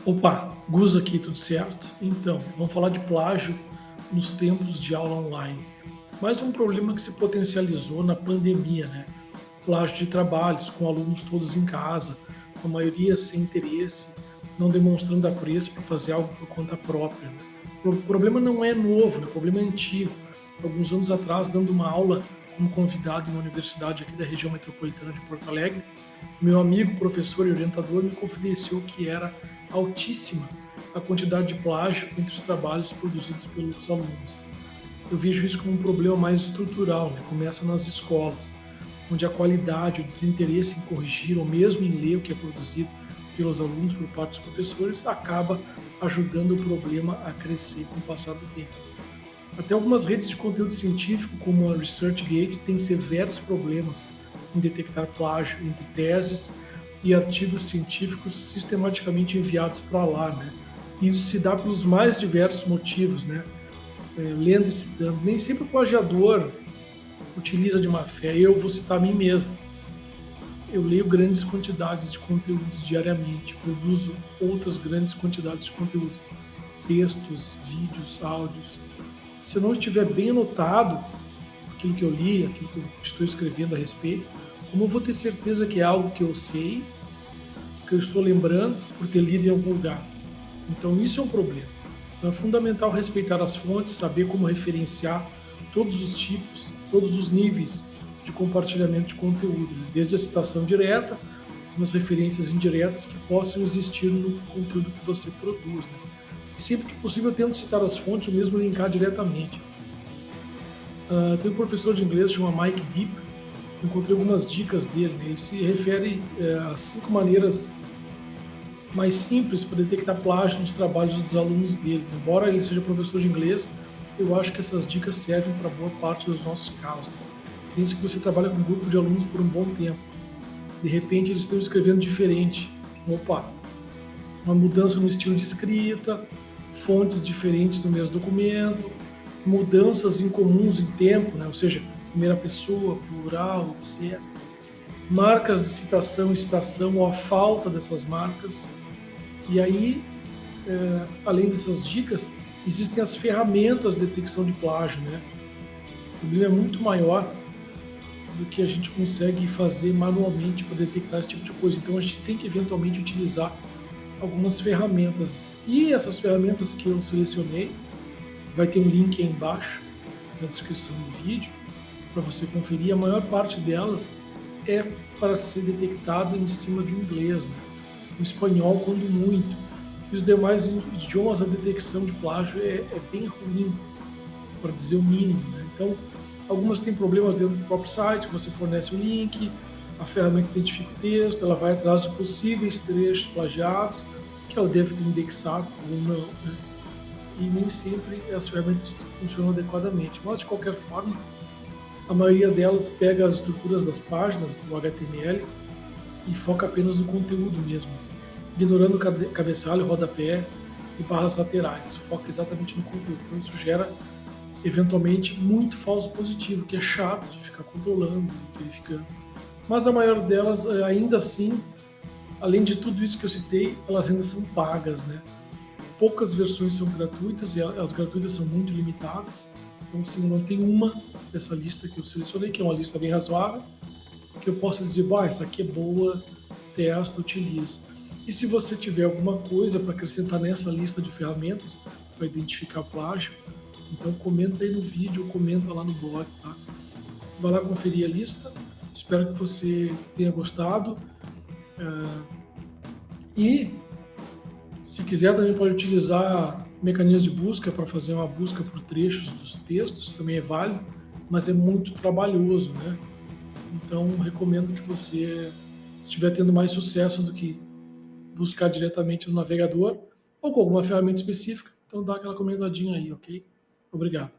Opa, Gus aqui, tudo certo? Então, vamos falar de plágio nos tempos de aula online. Mais um problema que se potencializou na pandemia, né? Plágio de trabalhos, com alunos todos em casa, a maioria sem interesse, não demonstrando apreço para fazer algo por conta própria, né? O problema não é novo, né? O problema é antigo. Alguns anos atrás, dando uma aula como convidado em uma universidade aqui da região metropolitana de Porto Alegre, meu amigo, professor e orientador me confidenciou que era altíssima a quantidade de plágio entre os trabalhos produzidos pelos alunos. Eu vejo isso como um problema mais estrutural, né? Começa nas escolas, onde a qualidade, o desinteresse em corrigir ou mesmo em ler o que é produzido pelos alunos por parte dos professores acaba ajudando o problema a crescer com o passar do tempo. Até algumas redes de conteúdo científico, como a ResearchGate, têm severos problemas em detectar plágio entre teses e artigos científicos sistematicamente enviados para lá, né? Isso se dá pelos mais diversos motivos, né? Lendo e citando. Nem sempre o plagiador utiliza de má fé. Eu vou citar a mim mesmo. Eu leio grandes quantidades de conteúdos diariamente, produzo outras grandes quantidades de conteúdo, textos, vídeos, áudios. Se eu não estiver bem anotado aquilo que eu li, aquilo que eu estou escrevendo a respeito, como eu vou ter certeza que é algo que eu sei, que eu estou lembrando por ter lido em algum lugar? Então isso é um problema. Então é fundamental respeitar as fontes, saber como referenciar todos os tipos, todos os níveis de compartilhamento de conteúdo, né? Desde a citação direta, umas referências indiretas que possam existir no conteúdo que você produz, né? E sempre que possível, eu tento citar as fontes ou mesmo linkar diretamente. Tem um professor de inglês chamado Mike Deep, encontrei algumas dicas dele, né? Ele se refere a 5 maneiras mais simples para detectar plágio nos trabalhos dos alunos dele. Embora ele seja professor de inglês, eu acho que essas dicas servem para boa parte dos nossos casos. Pense que você trabalha com um grupo de alunos por um bom tempo. De repente eles estão escrevendo diferente. Opa, uma mudança no estilo de escrita, fontes diferentes no mesmo documento, mudanças incomuns em tempo, né? Ou seja, primeira pessoa, plural, etc. Marcas de citação e citação ou a falta dessas marcas. E aí, além dessas dicas, existem as ferramentas de detecção de plágio, né? O problema é muito maior do que a gente consegue fazer manualmente para detectar esse tipo de coisa. Então a gente tem que eventualmente utilizar algumas ferramentas. E essas ferramentas que eu selecionei, vai ter um link aí embaixo na descrição do vídeo para você conferir. A maior parte delas é para ser detectado em cima de um inglês, né? O espanhol quando muito. E os demais idiomas, a detecção de plágio é bem ruim, para dizer o mínimo, né? Então, algumas têm problemas dentro do próprio site, você fornece o link, a ferramenta identifica o texto, ela vai atrás de possíveis trechos plagiados, que ela deve ter indexado ou não, né? E nem sempre as ferramentas funcionam adequadamente. Mas, de qualquer forma, a maioria delas pega as estruturas das páginas do HTML e foca apenas no conteúdo mesmo, ignorando o cabeçalho, rodapé e barras laterais. Foca exatamente no conteúdo. Então isso gera, eventualmente, muito falso positivo, que é chato de ficar controlando, verificando. Mas a maior delas, ainda assim, além de tudo isso que eu citei, elas ainda são pagas, né? Poucas versões são gratuitas e as gratuitas são muito limitadas. Então, assim, não tem uma dessa lista que eu selecionei, que é uma lista bem razoável, que eu possa dizer, bah, essa aqui é boa, testa, utiliza. E se você tiver alguma coisa para acrescentar nessa lista de ferramentas para identificar plágio, então comenta aí no vídeo ou comenta lá no blog, tá? Vai lá conferir a lista. Espero que você tenha gostado. E se quiser também pode utilizar mecanismos de busca para fazer uma busca por trechos dos textos, também é válido, mas é muito trabalhoso, né? Então recomendo que você estiver tendo mais sucesso do que buscar diretamente no navegador ou com alguma ferramenta específica, então dá aquela comentadinha aí, ok? Obrigado.